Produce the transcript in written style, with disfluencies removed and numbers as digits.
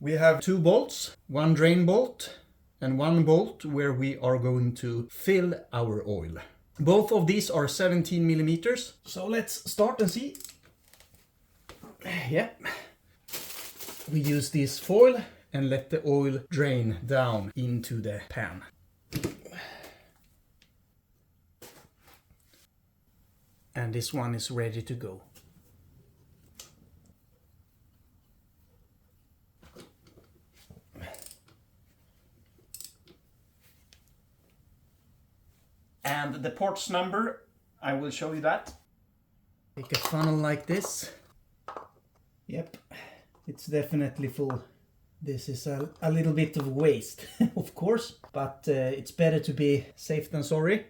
We have 2 bolts, 1 drain bolt and 1 bolt where we are going to fill our oil. Both of these are 17 millimeters. So let's start and see. Yeah. We use this foil and let the oil drain down into the pan. And this one is ready to go. And the ports number, I will show you that. Take a funnel like this. Yep, it's definitely full. This is a little bit of waste, of course, but it's better to be safe than sorry.